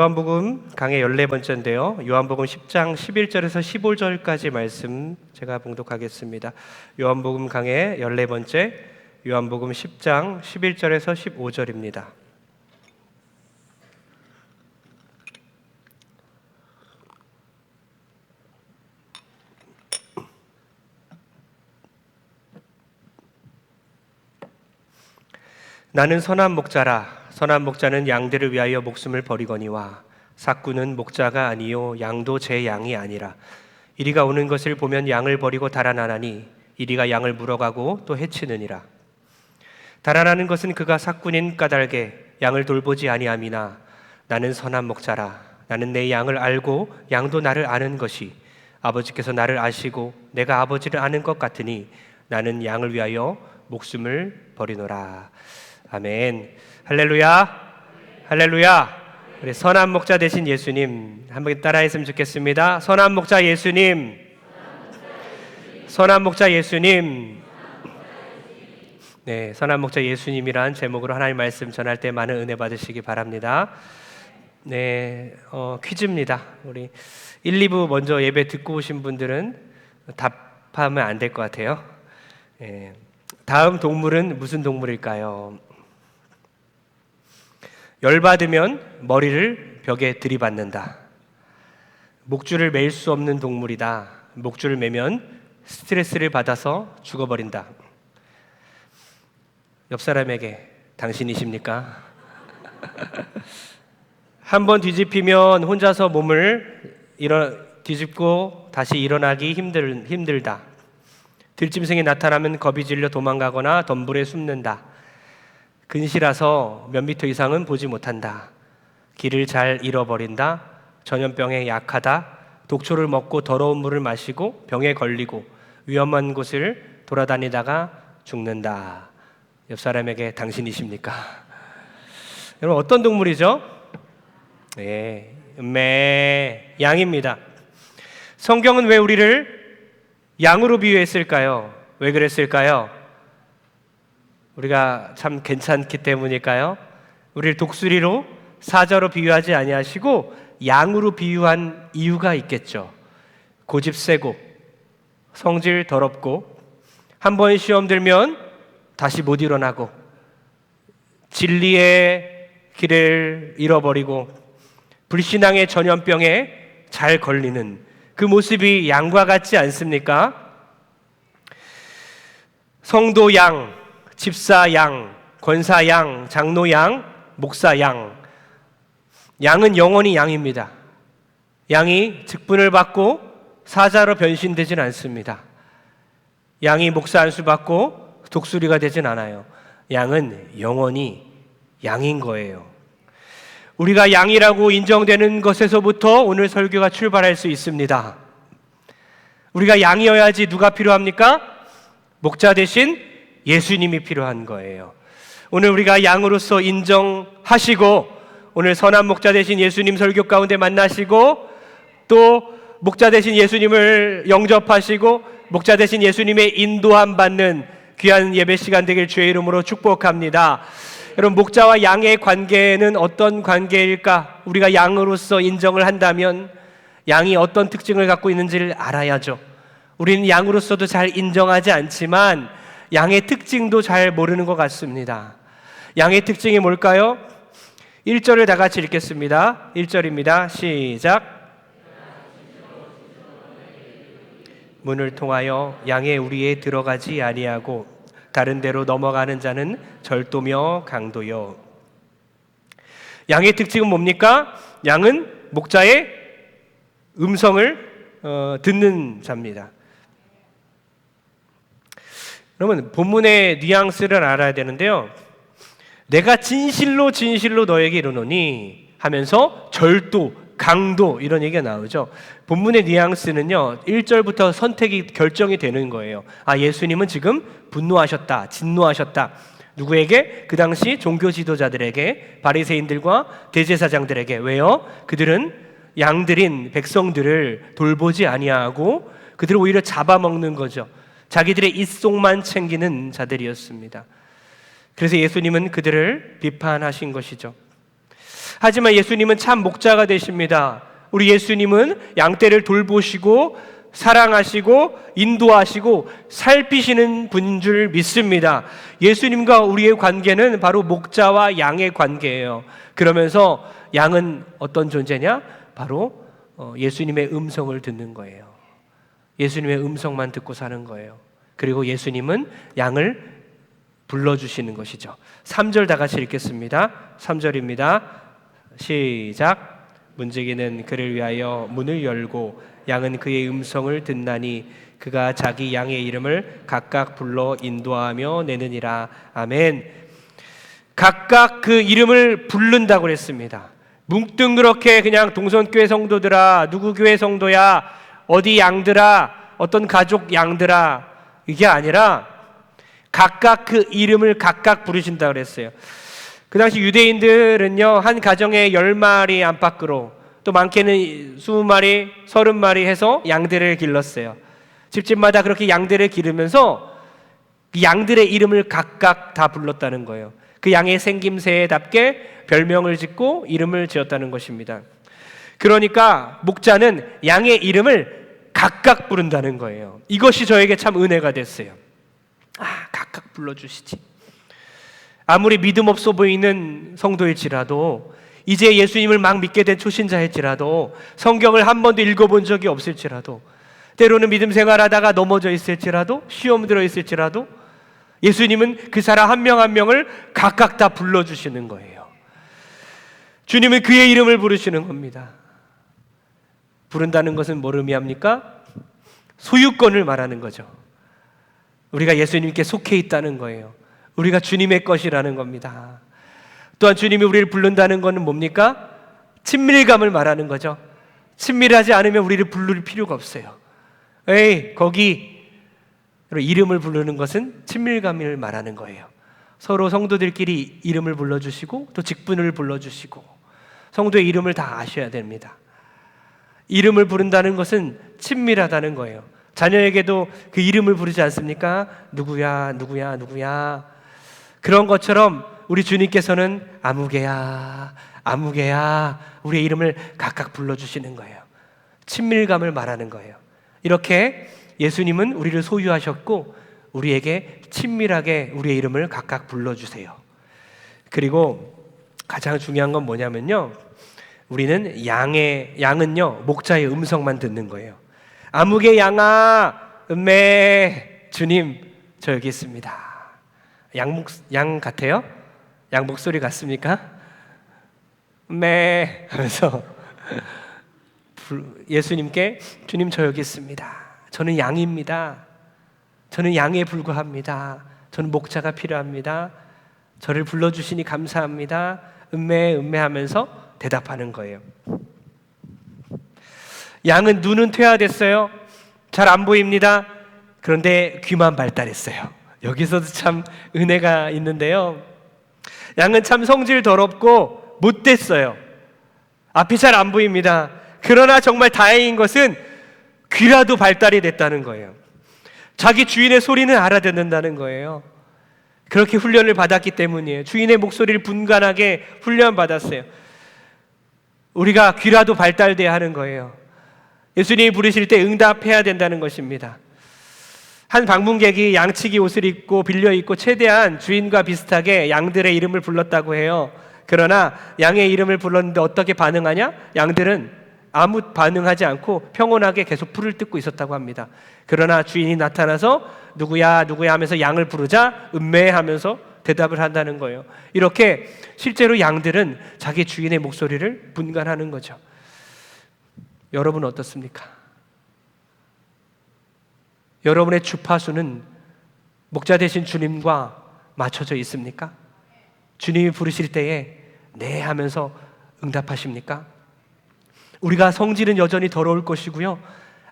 요한복음 강의 14번째인데요. 요한복음 10장 11절에서 15절까지 말씀 제가 봉독하겠습니다. 요한복음 강의 14번째, 요한복음 10장 11절에서 15절입니다. 나는 선한 목자라. 선한 목자는 양들을 위하여 목숨을 버리거니와 삭구는 목자가 아니요 양도 제 양이 아니라. 이리가 오는 것을 보면 양을 버리고 달아나나니 이리가 양을 물어가고 또 해치느니라. 달아나는 것은 그가 삭군인 까닭에 양을 돌보지 아니함이나 나는 선한 목자라. 나는 내 양을 알고 양도 나를 아는 것이 아버지께서 나를 아시고 내가 아버지를 아는 것 같으니 나는 양을 위하여 목숨을 버리노라. 아멘. 할렐루야. 할렐루야. 우리 선한 목자 되신 예수님 한번 따라했으면 좋겠습니다. 선한 목자 예수님. 선한 목자 예수님. 네, 선한 목자 예수님이란 제목으로 하나님 말씀 전할 때 많은 은혜 받으시기 바랍니다. 네, 퀴즈입니다. 우리 1, 2부 먼저 예배 듣고 오신 분들은 답하면 안 될 것 같아요. 네, 다음 동물은 무슨 동물일까요? 열받으면 머리를 벽에 들이받는다. 목줄을 맬 수 없는 동물이다. 목줄을 매면 스트레스를 받아서 죽어버린다. 옆 사람에게 당신이십니까? 한번 뒤집히면 혼자서 몸을 뒤집고 다시 일어나기 힘들다. 들짐승이 나타나면 겁이 질려 도망가거나 덤불에 숨는다. 근시라서 몇 미터 이상은 보지 못한다. 길을 잘 잃어버린다. 전염병에 약하다. 독초를 먹고 더러운 물을 마시고 병에 걸리고 위험한 곳을 돌아다니다가 죽는다. 옆 사람에게 당신이십니까? 여러분 어떤 동물이죠? 네, 양입니다. 성경은 왜 우리를 양으로 비유했을까요? 왜 그랬을까요? 우리가 참 괜찮기 때문일까요? 우리를 독수리로 사자로 비유하지 아니하시고 양으로 비유한 이유가 있겠죠. 고집 세고 성질 더럽고 한 번 시험 들면 다시 못 일어나고 진리의 길을 잃어버리고 불신앙의 전염병에 잘 걸리는 그 모습이 양과 같지 않습니까? 성도 양, 집사 양, 권사 양, 장로 양, 목사 양. 양은 영원히 양입니다. 양이 직분을 받고 사자로 변신되진 않습니다. 양이 목사 안수 받고 독수리가 되진 않아요. 양은 영원히 양인 거예요. 우리가 양이라고 인정되는 것에서부터 오늘 설교가 출발할 수 있습니다. 우리가 양이어야지 누가 필요합니까? 목자 대신 예수님이 필요한 거예요. 오늘 우리가 양으로서 인정하시고 오늘 선한 목자 되신 예수님 설교 가운데 만나시고 또 목자 되신 예수님을 영접하시고 목자 되신 예수님의 인도함 받는 귀한 예배 시간 되길 주의 이름으로 축복합니다. 여러분 목자와 양의 관계는 어떤 관계일까? 우리가 양으로서 인정을 한다면 양이 어떤 특징을 갖고 있는지를 알아야죠. 우리는 양으로서도 잘 인정하지 않지만 양의 특징도 잘 모르는 것 같습니다. 양의 특징이 뭘까요? 1절을 다 같이 읽겠습니다. 1절입니다. 시작. 문을 통하여 양의 우리에 들어가지 아니하고 다른 데로 넘어가는 자는 절도며 강도요. 양의 특징은 뭡니까? 양은 목자의 음성을 듣는 자입니다. 여러분 본문의 뉘앙스를 알아야 되는데요. 내가 진실로 너에게 이르노니 하면서 절도, 강도 이런 얘기가 나오죠. 본문의 뉘앙스는요. 1절부터 선택이 결정이 되는 거예요. 예수님은 지금 분노하셨다, 진노하셨다. 누구에게? 그 당시 종교 지도자들에게, 바리새인들과 대제사장들에게. 왜요? 그들은 양들인 백성들을 돌보지 아니하고 그들을 오히려 잡아먹는 거죠. 자기들의 입속만 챙기는 자들이었습니다. 그래서 예수님은 그들을 비판하신 것이죠. 하지만 예수님은 참 목자가 되십니다. 우리 예수님은 양떼를 돌보시고 사랑하시고 인도하시고 살피시는 분인 줄 믿습니다. 예수님과 우리의 관계는 바로 목자와 양의 관계예요. 그러면서 양은 어떤 존재냐? 바로 예수님의 음성을 듣는 거예요. 예수님의 음성만 듣고 사는 거예요. 그리고 예수님은 양을 불러주시는 것이죠. 3절 다 같이 읽겠습니다. 3절입니다. 시작. 문지기는 그를 위하여 문을 열고 양은 그의 음성을 듣나니 그가 자기 양의 이름을 각각 불러 인도하며 내느니라. 아멘. 각각 그 이름을 부른다고 그랬습니다. 뭉뚱그렇게 그냥 동선교회 성도들아, 누구 교회 성도야, 어디 양들아, 어떤 가족 양들아, 이게 아니라 각각 그 이름을 각각 부르신다고 그랬어요. 그 당시 유대인들은요, 한 가정에 10마리 안팎으로, 또 많게는 20마리, 30마리 해서 양들을 길렀어요. 집집마다 그렇게 양들을 기르면서 그 양들의 이름을 각각 다 불렀다는 거예요. 그 양의 생김새답게 별명을 짓고 이름을 지었다는 것입니다. 그러니까 목자는 양의 이름을 각각 부른다는 거예요. 이것이 저에게 참 은혜가 됐어요. 각각 불러주시지. 아무리 믿음 없어 보이는 성도일지라도, 이제 예수님을 막 믿게 된 초신자일지라도, 성경을 한 번도 읽어본 적이 없을지라도, 때로는 믿음 생활하다가 넘어져 있을지라도, 시험 들어 있을지라도, 예수님은 그 사람 한 명 한 명을 각각 다 불러주시는 거예요. 주님은 그의 이름을 부르시는 겁니다. 부른다는 것은 뭘 의미합니까? 소유권을 말하는 거죠. 우리가 예수님께 속해 있다는 거예요. 우리가 주님의 것이라는 겁니다. 또한 주님이 우리를 부른다는 것은 뭡니까? 친밀감을 말하는 거죠. 친밀하지 않으면 우리를 부를 필요가 없어요. 에이, 거기. 이름을 부르는 것은 친밀감을 말하는 거예요. 서로 성도들끼리 이름을 불러주시고 또 직분을 불러주시고 성도의 이름을 다 아셔야 됩니다. 이름을 부른다는 것은 친밀하다는 거예요. 자녀에게도 그 이름을 부르지 않습니까? 누구야, 누구야, 누구야. 그런 것처럼 우리 주님께서는 아무개야, 아무개야, 우리의 이름을 각각 불러주시는 거예요. 친밀감을 말하는 거예요. 이렇게 예수님은 우리를 소유하셨고 우리에게 친밀하게 우리의 이름을 각각 불러주세요. 그리고 가장 중요한 건 뭐냐면요, 우리는 양은요 목자의 음성만 듣는 거예요. 아무개 양아, 음매, 주님 저 여기 있습니다. 양 같아요? 양 목소리 같습니까? 음매 하면서 예수님께 주님 저 여기 있습니다. 저는 양입니다. 저는 양에 불과합니다. 저는 목자가 필요합니다. 저를 불러주시니 감사합니다. 음매 하면서 대답하는 거예요. 양은 눈은 퇴화됐어요. 잘 안 보입니다. 그런데 귀만 발달했어요. 여기서도 참 은혜가 있는데요. 양은 참 성질 더럽고 못됐어요. 앞이 잘 안 보입니다. 그러나 정말 다행인 것은 귀라도 발달이 됐다는 거예요. 자기 주인의 소리는 알아듣는다는 거예요. 그렇게 훈련을 받았기 때문이에요. 주인의 목소리를 분간하게 훈련받았어요. 우리가 귀라도 발달돼야 하는 거예요. 예수님이 부르실 때 응답해야 된다는 것입니다. 한 방문객이 양치기 옷을 입고 빌려 입고 최대한 주인과 비슷하게 양들의 이름을 불렀다고 해요. 그러나 양의 이름을 불렀는데 어떻게 반응하냐? 양들은 아무 반응하지 않고 평온하게 계속 풀을 뜯고 있었다고 합니다. 그러나 주인이 나타나서 누구야 누구야 하면서 양을 부르자 음매하면서 대답을 한다는 거예요. 이렇게 실제로 양들은 자기 주인의 목소리를 분간하는 거죠. 여러분 어떻습니까? 여러분의 주파수는 목자 되신 주님과 맞춰져 있습니까? 주님이 부르실 때에 네 하면서 응답하십니까? 우리가 성질은 여전히 더러울 것이고요,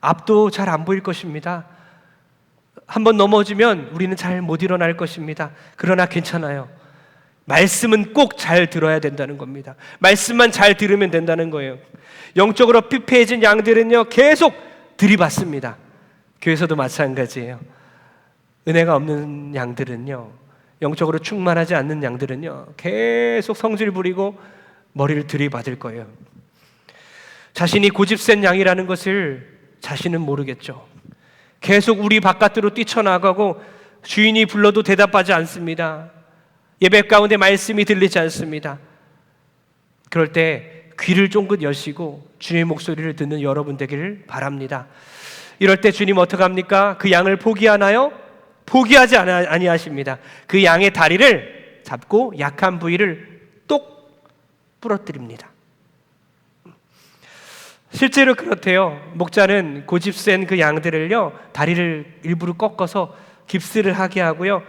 앞도 잘 안 보일 것입니다. 한번 넘어지면 우리는 잘 못 일어날 것입니다. 그러나 괜찮아요. 말씀은 꼭 잘 들어야 된다는 겁니다. 말씀만 잘 들으면 된다는 거예요. 영적으로 피폐해진 양들은요 계속 들이받습니다. 교회에서도 마찬가지예요. 은혜가 없는 양들은요, 영적으로 충만하지 않는 양들은요 계속 성질 부리고 머리를 들이받을 거예요. 자신이 고집센 양이라는 것을 자신은 모르겠죠. 계속 우리 바깥으로 뛰쳐나가고 주인이 불러도 대답하지 않습니다. 예배 가운데 말씀이 들리지 않습니다. 그럴 때 귀를 쫑긋 여시고 주님의 목소리를 듣는 여러분 되기를 바랍니다. 이럴 때 주님 어떡합니까? 그 양을 포기하나요? 포기하지 아니하십니다. 그 양의 다리를 잡고 약한 부위를 똑 부러뜨립니다. 실제로 그렇대요. 목자는 고집센 그 양들을요, 다리를 일부러 꺾어서 깁스를 하게 하고요,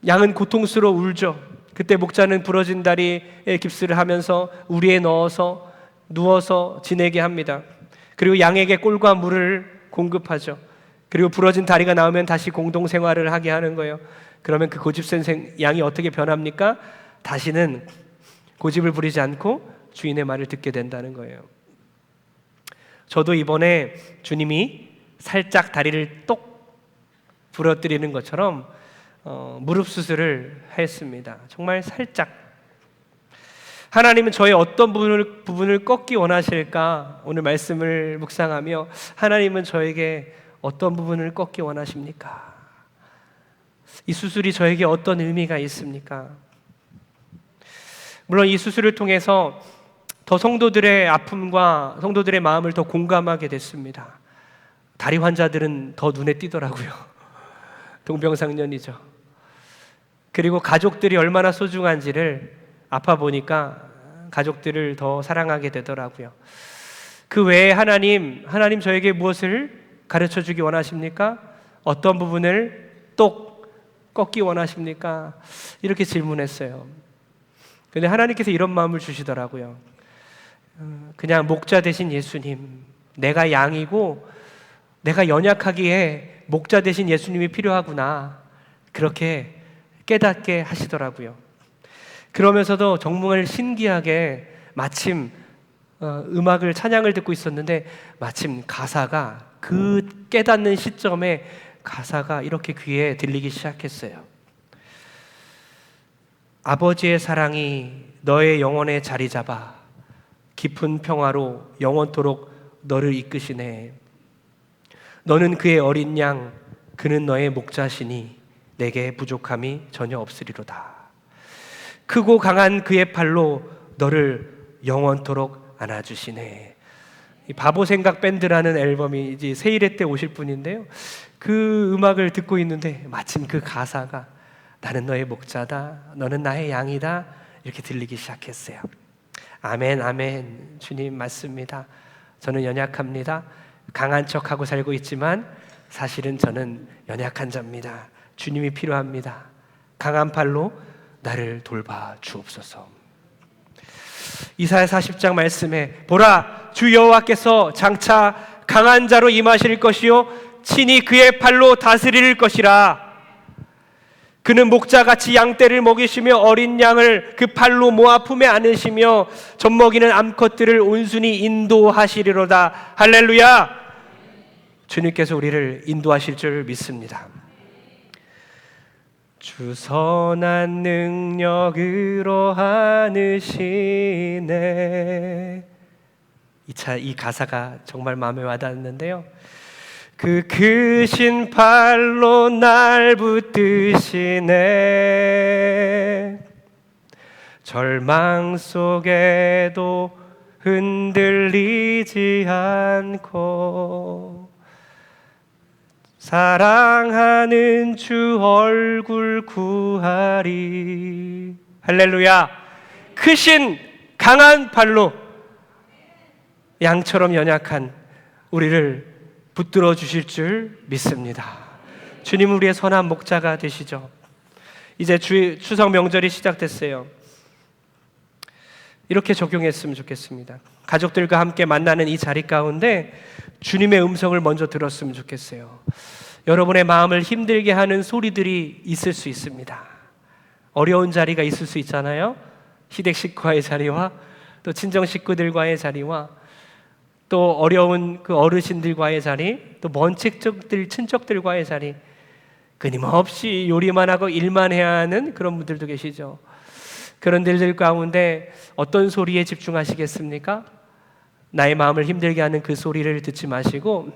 양은 고통스러워 울죠. 그때 목자는 부러진 다리에 깁스를 하면서 우리에 넣어서 누워서 지내게 합니다. 그리고 양에게 꿀과 물을 공급하죠. 그리고 부러진 다리가 나오면 다시 공동생활을 하게 하는 거예요. 그러면 그 고집센 양이 어떻게 변합니까? 다시는 고집을 부리지 않고 주인의 말을 듣게 된다는 거예요. 저도 이번에 주님이 살짝 다리를 똑 부러뜨리는 것처럼 무릎 수술을 했습니다. 정말 살짝. 하나님은 저의 어떤 부분을 꺾기 원하실까? 오늘 말씀을 묵상하며 하나님은 저에게 어떤 부분을 꺾기 원하십니까? 이 수술이 저에게 어떤 의미가 있습니까? 물론 이 수술을 통해서 더 성도들의 아픔과 성도들의 마음을 더 공감하게 됐습니다. 다리 환자들은 더 눈에 띄더라고요. 동병상련이죠. 그리고 가족들이 얼마나 소중한지를 아파 보니까 가족들을 더 사랑하게 되더라고요. 그 외에 하나님 저에게 무엇을 가르쳐 주기 원하십니까? 어떤 부분을 똑 꺾기 원하십니까? 이렇게 질문했어요. 근데 하나님께서 이런 마음을 주시더라고요. 그냥 목자 되신 예수님, 내가 양이고 내가 연약하기에 목자 되신 예수님이 필요하구나, 그렇게 깨닫게 하시더라고요. 그러면서도 정말 신기하게 마침 음악을 찬양을 듣고 있었는데 마침 가사가 그 깨닫는 시점에 가사가 이렇게 귀에 들리기 시작했어요. 아버지의 사랑이 너의 영혼에 자리 잡아 깊은 평화로 영원토록 너를 이끄시네. 너는 그의 어린 양, 그는 너의 목자시니 내게 부족함이 전혀 없으리로다. 크고 강한 그의 팔로 너를 영원토록 안아주시네. 이 바보생각 밴드라는 앨범이 이제 세일회 때 오실 분인데요, 그 음악을 듣고 있는데 마침 그 가사가 나는 너의 목자다, 너는 나의 양이다, 이렇게 들리기 시작했어요. 아멘, 아멘. 주님 맞습니다. 저는 연약합니다. 강한 척하고 살고 있지만 사실은 저는 연약한 자입니다. 주님이 필요합니다. 강한 팔로 나를 돌봐 주옵소서. 이사야 40장 말씀에 보라, 주 여호와께서 장차 강한 자로 임하실 것이요 친히 그의 팔로 다스릴 것이라. 그는 목자같이 양떼를 먹이시며 어린 양을 그 팔로 모아 품에 안으시며 젖먹이는 암컷들을 온순히 인도하시리로다. 할렐루야. 주님께서 우리를 인도하실 줄 믿습니다. 주 선한 능력으로 안으시네. 이 가사가 정말 마음에 와닿는데요, 그 크신 팔로 날 붙드시네. 절망 속에도 흔들리지 않고 사랑하는 주 얼굴 구하리. 할렐루야. 크신 강한 팔로 양처럼 연약한 우리를 붙들어 주실 줄 믿습니다. 주님 우리의 선한 목자가 되시죠. 이제 추석 명절이 시작됐어요. 이렇게 적용했으면 좋겠습니다. 가족들과 함께 만나는 이 자리 가운데 주님의 음성을 먼저 들었으면 좋겠어요. 여러분의 마음을 힘들게 하는 소리들이 있을 수 있습니다. 어려운 자리가 있을 수 있잖아요. 시댁 식구와의 자리와 또 친정 식구들과의 자리와 또 어려운 그 어르신들과의 자리, 또 먼 친척들과의 자리, 끊임없이 요리만 하고 일만 해야 하는 그런 분들도 계시죠. 그런 일들 가운데 어떤 소리에 집중하시겠습니까? 나의 마음을 힘들게 하는 그 소리를 듣지 마시고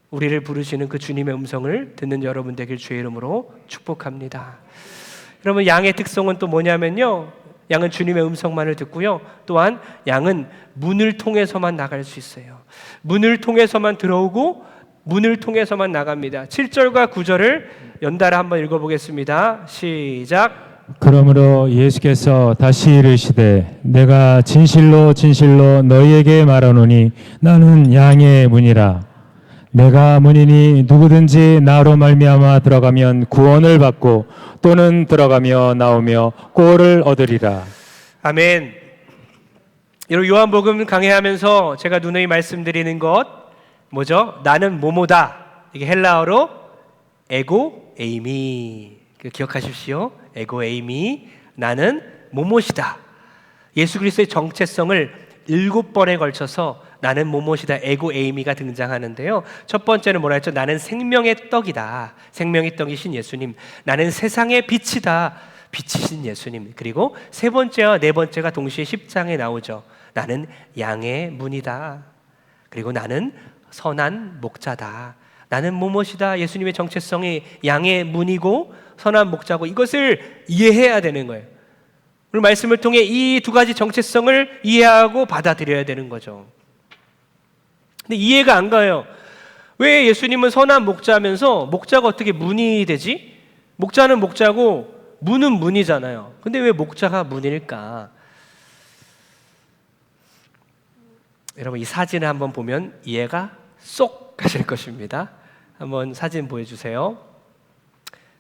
우리를 부르시는 그 주님의 음성을 듣는 여러분 되길 주의 이름으로 축복합니다. 여러분, 양의 특성은 또 뭐냐면요, 양은 주님의 음성만을 듣고요, 또한 양은 문을 통해서만 나갈 수 있어요. 문을 통해서만 들어오고 문을 통해서만 나갑니다. 7절과 9절을 연달아 한번 읽어보겠습니다. 시작. 그러므로 예수께서 다시 이르시되 내가 진실로 진실로 너희에게 말하노니 나는 양의 문이라. 내가 문이니 누구든지 나로 말미암아 들어가면 구원을 받고 또는 들어가며 나오며 꼴을 얻으리라. 아멘. 여러분, 요한복음 강해하면서 제가 누누이 말씀드리는 것 뭐죠? 나는 뭐뭐다. 이게 헬라어로 에고 에이미. 기억하십시오. 에고 에이미. 나는 뭐뭐시다. 예수 그리스도의 정체성을 7번에 걸쳐서 나는 뭐뭐시다, 에고 에이미가 등장하는데요. 첫 번째는 뭐라 했죠? 나는 생명의 떡이다. 생명의 떡이신 예수님. 나는 세상의 빛이다. 빛이신 예수님. 그리고 세 번째와 네 번째가 동시에 10장에 나오죠. 나는 양의 문이다. 그리고 나는 선한 목자다. 나는 뭐뭐시다. 예수님의 정체성이 양의 문이고 선한 목자고, 이것을 이해해야 되는 거예요. 오늘 말씀을 통해 이 두 가지 정체성을 이해하고 받아들여야 되는 거죠. 근데 이해가 안 가요. 왜 예수님은 선한 목자면서 목자가 어떻게 문이 되지? 목자는 목자고 문은 문이잖아요. 근데 왜 목자가 문일까? 여러분, 이 사진을 한번 보면 이해가 쏙 가실 것입니다. 한번 사진 보여주세요.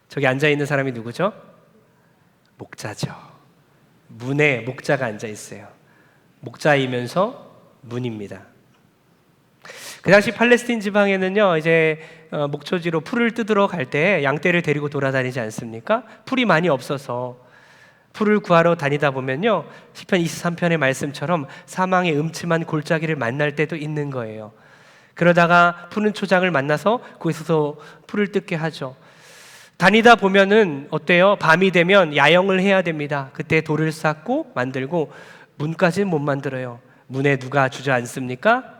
저기 앉아있는 사람이 누구죠? 목자죠. 문에 목자가 앉아있어요. 목자이면서 문입니다. 그 당시 팔레스틴 지방에는요, 이제 목초지로 풀을 뜯으러 갈 때 양떼를 데리고 돌아다니지 않습니까? 풀이 많이 없어서 풀을 구하러 다니다 보면요, 시편 23편의 말씀처럼 사망의 음침한 골짜기를 만날 때도 있는 거예요. 그러다가 푸른 초장을 만나서 거기서 풀을 뜯게 하죠. 다니다 보면은 어때요? 밤이 되면 야영을 해야 됩니다. 그때 돌을 쌓고 만들고 문까지는 못 만들어요. 문에 누가 주저앉습니까?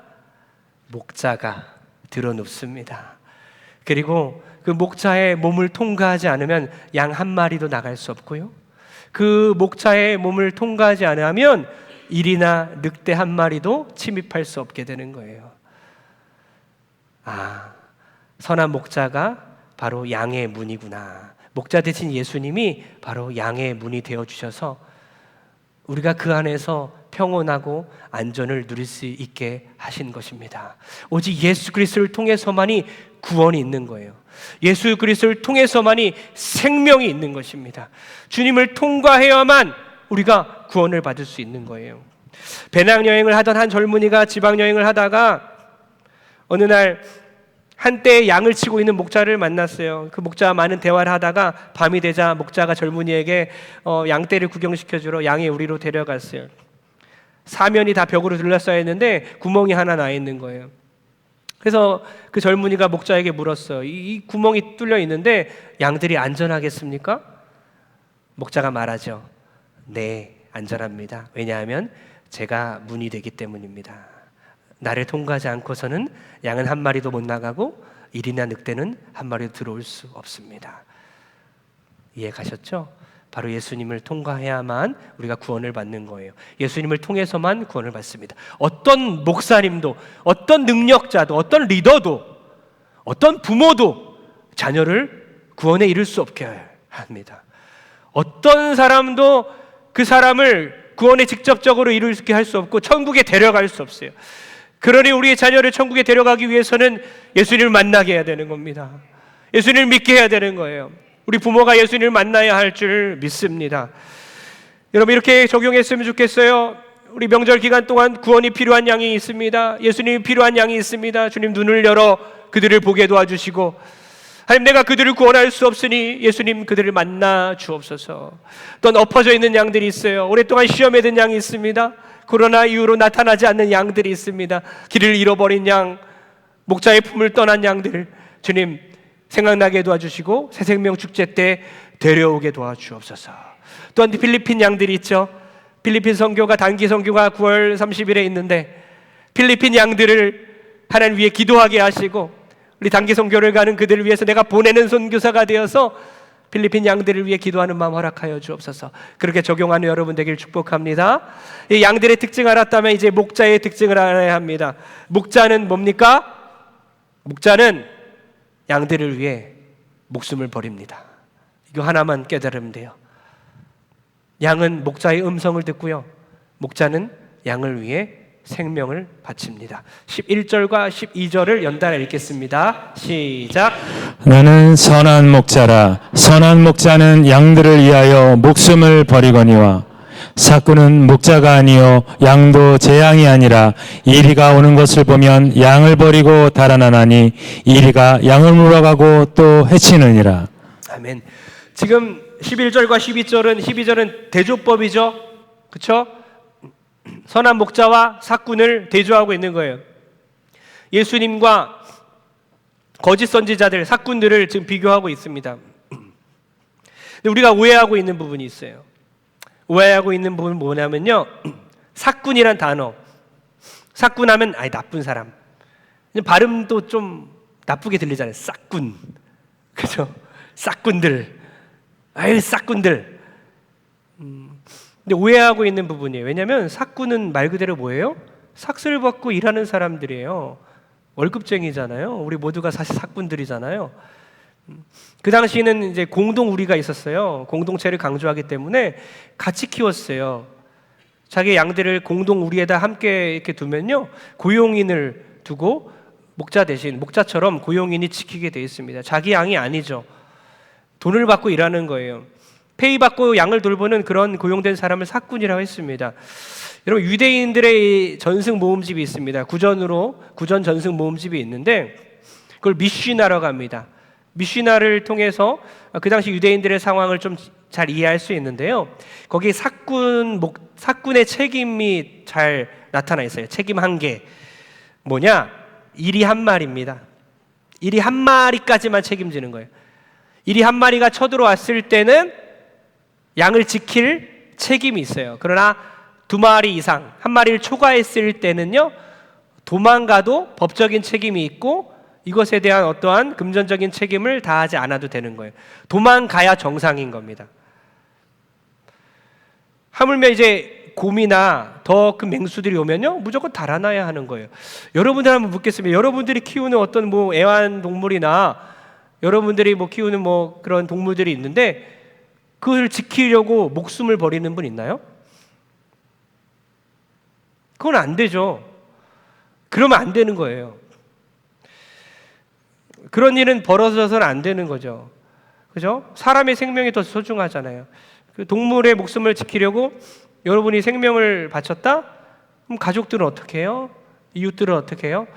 목자가 들어눕습니다. 그리고 그 목자의 몸을 통과하지 않으면 양 한 마리도 나갈 수 없고요, 그 목자의 몸을 통과하지 않으면 일이나 늑대 한 마리도 침입할 수 없게 되는 거예요. 아, 선한 목자가 바로 양의 문이구나. 목자 되신 예수님이 바로 양의 문이 되어주셔서 우리가 그 안에서 평온하고 안전을 누릴 수 있게 하신 것입니다. 오직 예수 그리스도를 통해서만이 구원이 있는 거예요. 예수 그리스도를 통해서만이 생명이 있는 것입니다. 주님을 통과해야만 우리가 구원을 받을 수 있는 거예요. 배낭여행을 하던 한 젊은이가 지방여행을 하다가 어느 날 한때 양을 치고 있는 목자를 만났어요. 그 목자와 많은 대화를 하다가 밤이 되자 목자가 젊은이에게 양떼를 구경시켜주러 양의 우리로 데려갔어요. 사면이 다 벽으로 둘러싸여 있는데 구멍이 하나 나 있는 거예요. 그래서 그 젊은이가 목자에게 물었어요. 이 구멍이 뚫려 있는데 양들이 안전하겠습니까? 목자가 말하죠. 네, 안전합니다. 왜냐하면 제가 문이 되기 때문입니다. 나를 통과하지 않고서는 양은 한 마리도 못 나가고 일이나 늑대는 한 마리도 들어올 수 없습니다. 이해 가셨죠? 바로 예수님을 통과해야만 우리가 구원을 받는 거예요. 예수님을 통해서만 구원을 받습니다. 어떤 목사님도, 어떤 능력자도, 어떤 리더도, 어떤 부모도 자녀를 구원에 이를 수 없게 합니다. 어떤 사람도 그 사람을 구원에 직접적으로 이르게 할 수 없고 천국에 데려갈 수 없어요. 그러니 우리의 자녀를 천국에 데려가기 위해서는 예수님을 만나게 해야 되는 겁니다. 예수님을 믿게 해야 되는 거예요. 우리 부모가 예수님을 만나야 할 줄 믿습니다. 여러분, 이렇게 적용했으면 좋겠어요. 우리 명절 기간 동안 구원이 필요한 양이 있습니다. 예수님이 필요한 양이 있습니다. 주님 눈을 열어 그들을 보게 도와주시고, 하나님, 내가 그들을 구원할 수 없으니 예수님 그들을 만나 주옵소서. 또 엎어져 있는 양들이 있어요. 오랫동안 시험에 든 양이 있습니다. 코로나 이후로 나타나지 않는 양들이 있습니다. 길을 잃어버린 양, 목자의 품을 떠난 양들, 주님 생각나게 도와주시고 새생명 축제 때 데려오게 도와주옵소서. 또한 필리핀 양들이 있죠. 필리핀 선교가 단기 선교가 9월 30일에 있는데 필리핀 양들을 하나님 위해 기도하게 하시고 우리 단기 선교를 가는 그들을 위해서 내가 보내는 선교사가 되어서 필리핀 양들을 위해 기도하는 마음 허락하여 주옵소서. 그렇게 적용하는 여러분 되길 축복합니다. 이 양들의 특징을 알았다면 이제 목자의 특징을 알아야 합니다. 목자는 뭡니까? 목자는 양들을 위해 목숨을 버립니다. 이거 하나만 깨달으면 돼요. 양은 목자의 음성을 듣고요. 목자는 양을 위해 생명을 바칩니다. 11절과 12절을 연달아 읽겠습니다. 시작. 나는 선한 목자라. 선한 목자는 양들을 위하여 목숨을 버리거니와 삭구는 목자가 아니요 양도 제 양이 아니라 이리가 오는 것을 보면 양을 버리고 달아나나니 이리가 양을 물어가고 또 해치느니라. 아멘. 지금 11절과 12절은 대조법이죠. 그렇죠? 선한 목자와 삭군을 대조하고 있는 거예요. 예수님과 거짓 선지자들, 삭군들을 지금 비교하고 있습니다. 근데 우리가 오해하고 있는 부분이 있어요. 오해하고 있는 부분은 뭐냐면요, 삭군이란 단어, 삭군하면 아예 나쁜 사람, 발음도 좀 나쁘게 들리잖아요. 싹군, 그죠? 싹군들, 아유 싹군들. 근데 오해하고 있는 부분이에요. 왜냐하면 삭군은 말 그대로 뭐예요? 삭슬 받고 일하는 사람들이에요. 월급쟁이잖아요. 우리 모두가 사실 삭군들이잖아요. 그 당시에는 이제 공동 우리가 있었어요. 공동체를 강조하기 때문에 같이 키웠어요. 자기 양들을 공동 우리에다 함께 이렇게 두면요, 고용인을 두고 목자 대신 목자처럼 고용인이 지키게 돼 있습니다. 자기 양이 아니죠. 돈을 받고 일하는 거예요. 페이 받고 양을 돌보는 그런 고용된 사람을 삭군이라고 했습니다. 여러분, 유대인들의 전승 모음집이 있습니다. 구전 전승 모음집이 있는데 그걸 미쉬나라고 합니다. 미쉬나를 통해서 그 당시 유대인들의 상황을 좀 잘 이해할 수 있는데요. 거기 삭군의 책임이 잘 나타나 있어요. 책임 한계. 뭐냐? 일이 한 마리입니다. 일이 한 마리까지만 책임지는 거예요. 일이 한 마리가 쳐들어왔을 때는 양을 지킬 책임이 있어요. 그러나 두 마리 이상, 한 마리를 초과했을 때는요, 도망가도 법적인 책임이 있고 이것에 대한 어떠한 금전적인 책임을 다하지 않아도 되는 거예요. 도망가야 정상인 겁니다. 하물며 이제 곰이나 더 큰 맹수들이 오면요, 무조건 달아나야 하는 거예요. 여러분들 한번 묻겠습니다. 여러분들이 키우는 어떤 애완동물이나 여러분들이 키우는 그런 동물들이 있는데 그걸 지키려고 목숨을 버리는 분 있나요? 그건 안 되죠. 그러면 안 되는 거예요. 그런 일은 벌어져서는 안 되는 거죠. 그죠? 사람의 생명이 더 소중하잖아요. 그 동물의 목숨을 지키려고 여러분이 생명을 바쳤다? 그럼 가족들은 어떻게 해요? 이웃들은 어떻게 해요?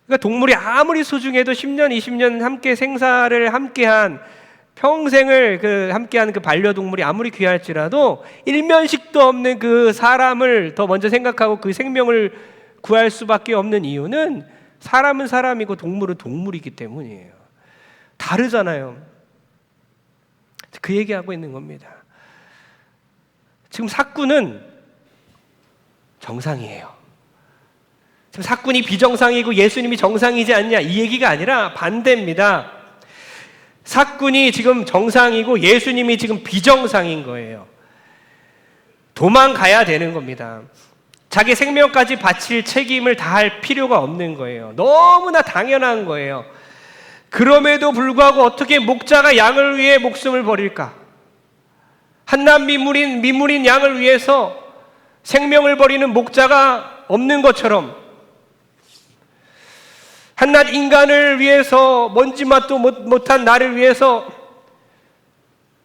그러니까 동물이 아무리 소중해도 10년, 20년 함께 생사를 함께한, 평생을 함께한 그 반려동물이 아무리 귀할지라도 일면식도 없는 그 사람을 더 먼저 생각하고 그 생명을 구할 수밖에 없는 이유는 사람은 사람이고 동물은 동물이기 때문이에요. 다르잖아요. 그 얘기하고 있는 겁니다. 지금 삭군은 정상이에요. 지금 삭군이 비정상이고 예수님이 정상이지 않냐, 이 얘기가 아니라 반대입니다. 삭군이 지금 정상이고 예수님이 지금 비정상인 거예요. 도망가야 되는 겁니다. 자기 생명까지 바칠 책임을 다할 필요가 없는 거예요. 너무나 당연한 거예요. 그럼에도 불구하고 어떻게 목자가 양을 위해 목숨을 버릴까? 한낱 미물인 양을 위해서 생명을 버리는 목자가 없는 것처럼, 한낱 인간을 위해서 먼지맛도 못한 나를 위해서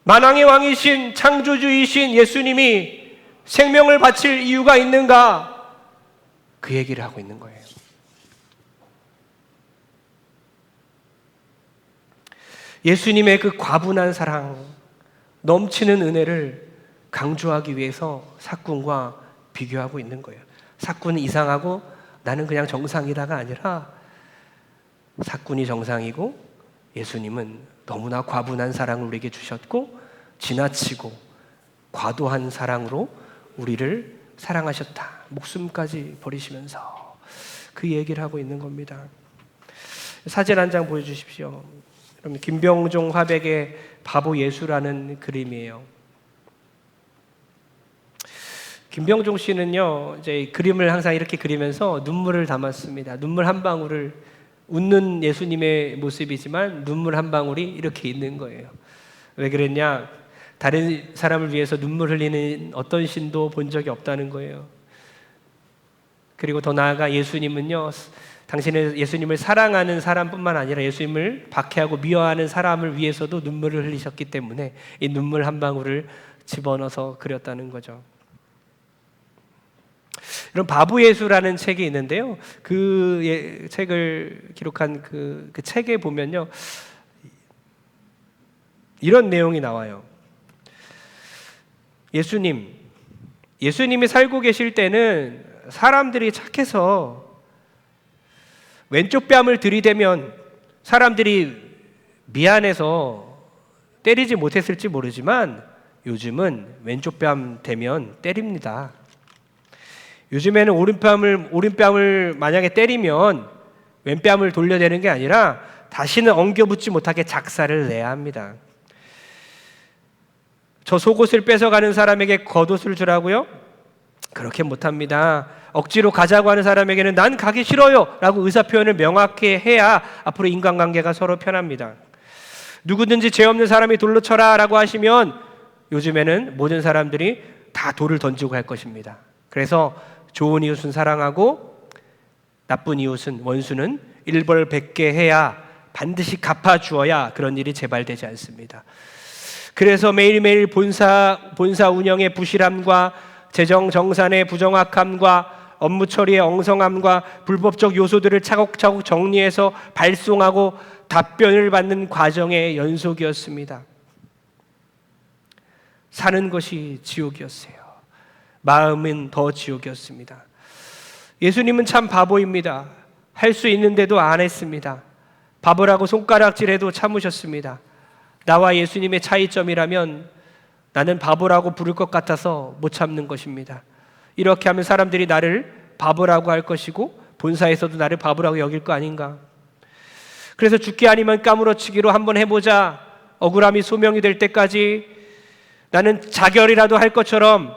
만왕의 왕이신 창조주이신 예수님이 생명을 바칠 이유가 있는가? 그 얘기를 하고 있는 거예요. 예수님의 그 과분한 사랑, 넘치는 은혜를 강조하기 위해서 삭군과 비교하고 있는 거예요. 삭군은 이상하고 나는 그냥 정상이다가 아니라 삭군이 정상이고 예수님은 너무나 과분한 사랑을 우리에게 주셨고 지나치고 과도한 사랑으로 우리를 사랑하셨다. 목숨까지 버리시면서 그 얘기를 하고 있는 겁니다. 사진 한 장 보여주십시오. 그럼 김병종 화백의 바보 예수라는 그림이에요. 김병종 씨는요, 이제 그림을 항상 이렇게 그리면서 눈물을 담았습니다. 눈물 한 방울을, 웃는 예수님의 모습이지만 눈물 한 방울이 이렇게 있는 거예요. 왜 그랬냐? 다른 사람을 위해서 눈물 흘리는 어떤 신도 본 적이 없다는 거예요. 그리고 더 나아가 예수님은요, 당신의 예수님을 사랑하는 사람뿐만 아니라 예수님을 박해하고 미워하는 사람을 위해서도 눈물을 흘리셨기 때문에 이 눈물 한 방울을 집어넣어서 그렸다는 거죠. 이런 바보 예수라는 책이 있는데요. 그 책을 기록한 그 책에 보면요, 이런 내용이 나와요. 예수님이 살고 계실 때는 사람들이 착해서 왼쪽 뺨을 들이대면 사람들이 미안해서 때리지 못했을지 모르지만 요즘은 왼쪽 뺨 대면 때립니다. 요즘에는 오른뺨을 만약에 때리면 왼뺨을 돌려대는 게 아니라 다시는 엉겨붙지 못하게 작사를 내야 합니다. 저 속옷을 뺏어가는 사람에게 겉옷을 주라고요? 그렇게 못합니다. 억지로 가자고 하는 사람에게는 난 가기 싫어요 라고 의사표현을 명확히 해야 앞으로 인간관계가 서로 편합니다. 누구든지 죄 없는 사람이 돌로 쳐라 라고 하시면 요즘에는 모든 사람들이 다 돌을 던지고 갈 것입니다. 그래서 좋은 이웃은 사랑하고 나쁜 이웃은, 원수는 일벌백계 해야, 반드시 갚아주어야 그런 일이 재발되지 않습니다. 그래서 매일매일 본사 운영의 부실함과 재정 정산의 부정확함과 업무 처리의 엉성함과 불법적 요소들을 차곡차곡 정리해서 발송하고 답변을 받는 과정의 연속이었습니다. 사는 것이 지옥이었어요. 마음은 더 지옥이었습니다. 예수님은 참 바보입니다. 할 수 있는데도 안 했습니다. 바보라고 손가락질해도 참으셨습니다. 나와 예수님의 차이점이라면 나는 바보라고 부를 것 같아서 못 참는 것입니다. 이렇게 하면 사람들이 나를 바보라고 할 것이고 본사에서도 나를 바보라고 여길 거 아닌가. 그래서 죽기 아니면 까무러치기로 한번 해보자. 억울함이 소명이 될 때까지 나는 자결이라도 할 것처럼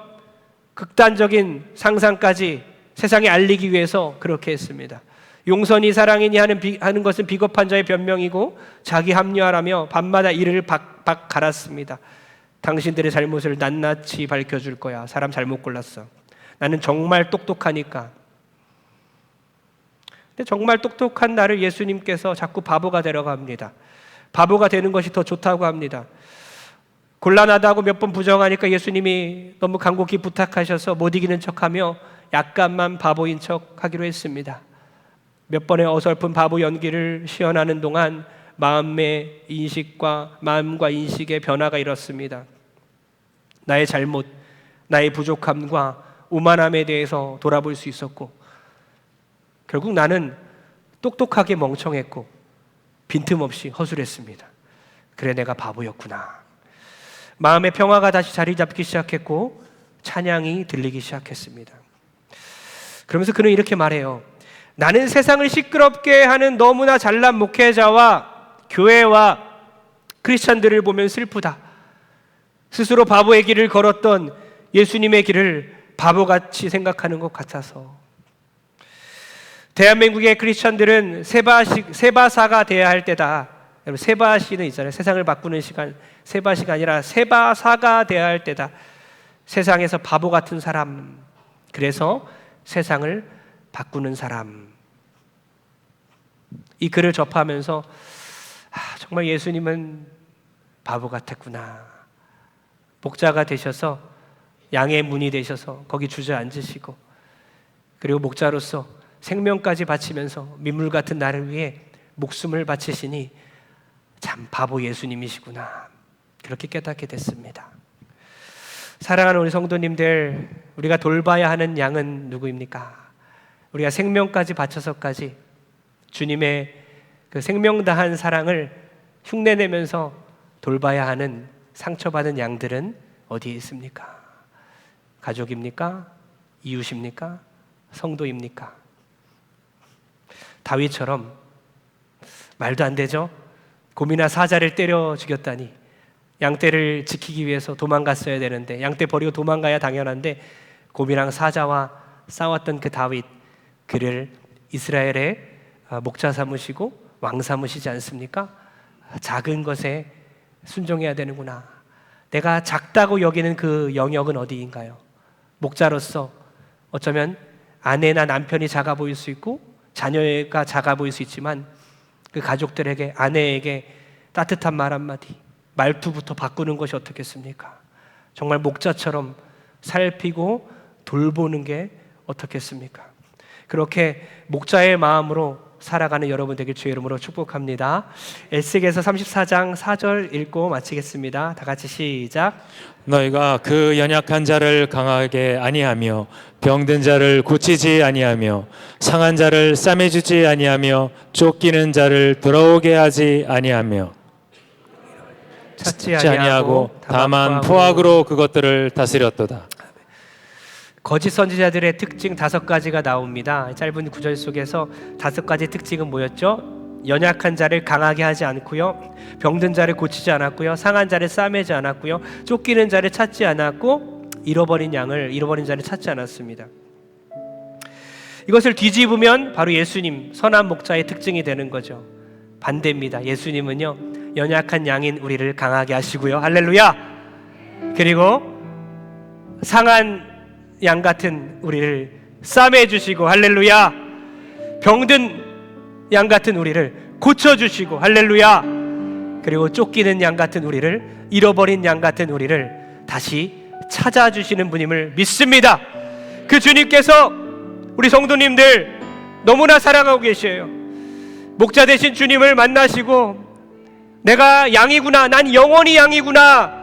극단적인 상상까지 세상에 알리기 위해서 그렇게 했습니다. 용선이 사랑이니 하는 것은 비겁한 자의 변명이고 자기 합리화라며 밤마다 이를 박박 갈았습니다. 당신들의 잘못을 낱낱이 밝혀줄 거야. 사람 잘못 골랐어. 나는 정말 똑똑하니까. 근데 정말 똑똑한 나를 예수님께서 자꾸 바보가 되려고 합니다. 바보가 되는 것이 더 좋다고 합니다. 곤란하다고 몇 번 부정하니까 예수님이 너무 간곡히 부탁하셔서 못 이기는 척하며 약간만 바보인 척하기로 했습니다. 몇 번의 어설픈 바보 연기를 시연하는 동안 마음과 인식의 변화가 일었습니다. 나의 잘못, 나의 부족함과 오만함에 대해서 돌아볼 수 있었고 결국 나는 똑똑하게 멍청했고 빈틈없이 허술했습니다. 그래 내가 바보였구나. 마음의 평화가 다시 자리 잡기 시작했고 찬양이 들리기 시작했습니다. 그러면서 그는 이렇게 말해요. 나는 세상을 시끄럽게 하는 너무나 잘난 목회자와 교회와 크리스찬들을 보면 슬프다. 스스로 바보의 길을 걸었던 예수님의 길을 바보같이 생각하는 것 같아서. 대한민국의 크리스찬들은 세바사가 돼야 할 때다. 여러분 세바시는 있잖아요. 세상을 바꾸는 시간. 세바시가 아니라 세바사가 돼야 할 때다. 세상에서 바보 같은 사람. 그래서 세상을 바꾸는 사람. 이 글을 접하면서 정말 예수님은 바보 같았구나. 목자가 되셔서 양의 문이 되셔서 거기 주저앉으시고 그리고 목자로서 생명까지 바치면서 민물 같은 나를 위해 목숨을 바치시니 참 바보 예수님이시구나. 그렇게 깨닫게 됐습니다. 사랑하는 우리 성도님들, 우리가 돌봐야 하는 양은 누구입니까? 우리가 생명까지 바쳐서까지 주님의 그 생명 다한 사랑을 흉내내면서 돌봐야 하는 상처받은 양들은 어디에 있습니까? 가족입니까? 이웃입니까? 성도입니까? 다윗처럼 말도 안 되죠? 곰이나 사자를 때려 죽였다니, 양떼를 지키기 위해서 도망갔어야 되는데, 양떼 버리고 도망가야 당연한데 곰이랑 사자와 싸웠던 그 다윗, 그를 이스라엘의 목자 삼으시고 왕 삼으시지 않습니까? 작은 것에 순종해야 되는구나. 내가 작다고 여기는 그 영역은 어디인가요? 목자로서 어쩌면 아내나 남편이 작아 보일 수 있고 자녀가 작아 보일 수 있지만, 그 가족들에게, 아내에게 따뜻한 말 한마디, 말투부터 바꾸는 것이 어떻겠습니까? 정말 목자처럼 살피고 돌보는 게 어떻겠습니까? 그렇게 목자의 마음으로 살아가는 여러분 되길 주의 이름으로 축복합니다. 에스겔서 34장 4절 읽고 마치겠습니다. 다 같이 시작. 너희가 그 연약한 자를 강하게 아니하며 병든 자를 고치지 아니하며 상한 자를 싸매주지 아니하며 쫓기는 자를 돌아오게 하지 아니하며 찾지 아니하고 다만 포악으로 그것들을 다스렸도다. 거짓 선지자들의 특징 5가지가 나옵니다. 짧은 구절 속에서 5가지 특징은 뭐였죠? 연약한 자를 강하게 하지 않고요, 병든 자를 고치지 않았고요, 상한 자를 싸매지 않았고요, 쫓기는 자를 찾지 않았고, 잃어버린 자를 찾지 않았습니다. 이것을 뒤집으면 바로 예수님, 선한 목자의 특징이 되는 거죠. 반대입니다. 예수님은요, 연약한 양인 우리를 강하게 하시고요, 할렐루야. 그리고 상한 양 같은 우리를 싸매 주시고, 할렐루야. 병든 양 같은 우리를 고쳐 주시고, 할렐루야. 그리고 쫓기는 양 같은 우리를, 잃어버린 양 같은 우리를 다시 찾아 주시는 분임을 믿습니다. 그 주님께서 우리 성도님들 너무나 사랑하고 계셔요. 목자 되신 주님을 만나시고, 내가 양이구나, 난 영원히 양이구나,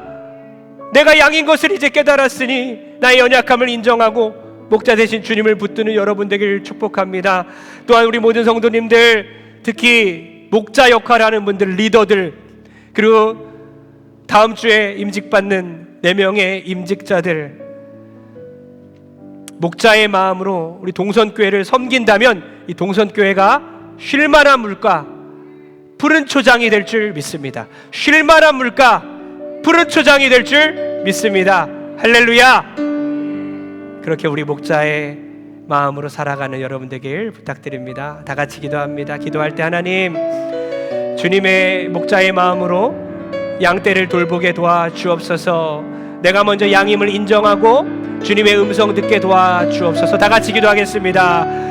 내가 양인 것을 이제 깨달았으니 나의 연약함을 인정하고 목자 되신 주님을 붙드는 여러분 되길 축복합니다. 또한 우리 모든 성도님들, 특히 목자 역할을 하는 분들, 리더들, 그리고 다음 주에 임직받는 4명의 임직자들, 목자의 마음으로 우리 동선교회를 섬긴다면 이 동선교회가 쉴만한 물가, 푸른 초장이 될 줄 믿습니다. 쉴만한 물가, 푸른 초장이 될 줄 믿습니다. 할렐루야. 그렇게 우리 목자의 마음으로 살아가는 여러분 되길 부탁드립니다. 다 같이 기도합니다. 기도할 때 하나님, 주님의 목자의 마음으로 양떼를 돌보게 도와주옵소서. 내가 먼저 양임을 인정하고 주님의 음성 듣게 도와주옵소서. 다 같이 기도하겠습니다.